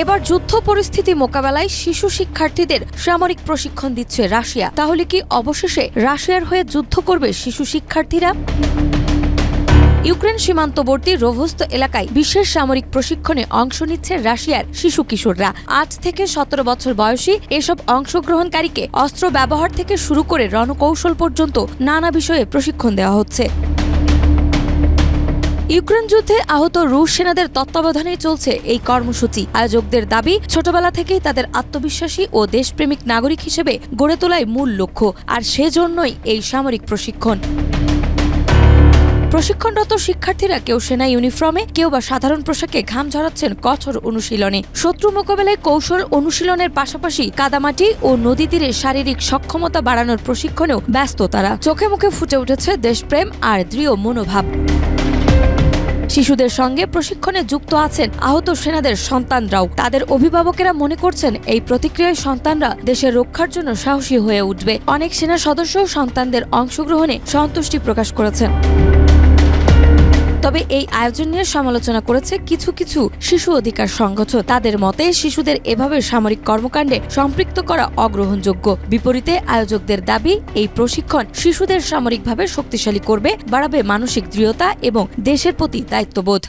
এবার যুদ্ধ পরিস্থিতি মোকাবেলায় শিশু শিক্ষার্থীদের সামরিক প্রশিক্ষণ দিচ্ছে রাশিয়া। তাহলে কি অবশেষে রাশিয়ার হয়ে যুদ্ধ করবে শিশু শিক্ষার্থীরা? ইউক্রেন সীমান্তবর্তী রোভস্ত এলাকায় বিশেষ সামরিক প্রশিক্ষণে অংশ নিচ্ছে রাশিয়ার শিশু কিশোররা। 8 থেকে 17 বছর বয়সী এসব অংশগ্রহণকারীকে অস্ত্র ব্যবহার থেকে শুরু করে রণকৌশল পর্যন্ত নানা বিষয়ে প্রশিক্ষণ দেওয়া হচ্ছে। ইউক্রেন যুদ্ধে আহত রুশ সেনাদের তত্ত্বাবধানে চলছে এই কর্মসূচি। আয়োজকদের দাবি, ছোটবেলা থেকেই তাদের আত্মবিশ্বাসী ও দেশপ্রেমিক নাগরিক হিসেবে গড়ে তোলাই মূল লক্ষ্য, আর সেজন্যই এই সামরিক প্রশিক্ষণ। প্রশিক্ষণরত শিক্ষার্থীরা কেউ সেনা ইউনিফর্মে, কেউ বা সাধারণ পোশাকে ঘাম ঝরাচ্ছেন কঠোর অনুশীলনে। শত্রু মোকাবেলায় কৌশল অনুশীলনের পাশাপাশি কাদামাটি ও নদী তীরে শারীরিক সক্ষমতা বাড়ানোর প্রশিক্ষণেও ব্যস্ত তারা। চোখে মুখে ফুটে উঠেছে দেশপ্রেম আর দৃঢ় মনোভাব। শিশুদের সঙ্গে প্রশিক্ষণে যুক্ত আছেন আহত সেনাদের সন্তানরাও। তাদের অভিভাবকেরা মনে করছেন এই প্রতিক্রিয়ায় সন্তানরা দেশের রক্ষার জন্য সাহসী হয়ে উঠবে। অনেক সেনা সদস্য সন্তানদের অংশগ্রহণে সন্তুষ্টি প্রকাশ করেছেন। তবে এই আয়োজন নিয়ে সমালোচনা করেছে কিছু কিছু শিশু অধিকার সংগঠন। তাদের মতে শিশুদের এভাবে সামরিক কর্মকাণ্ডে সম্পৃক্ত করা অগ্রহণযোগ্য। বিপরীতে আয়োজকদের দাবি, এই প্রশিক্ষণ শিশুদের সামরিকভাবে শক্তিশালী করবে, বাড়াবে মানসিক দৃঢ়তা এবং দেশের প্রতি দায়িত্ববোধ।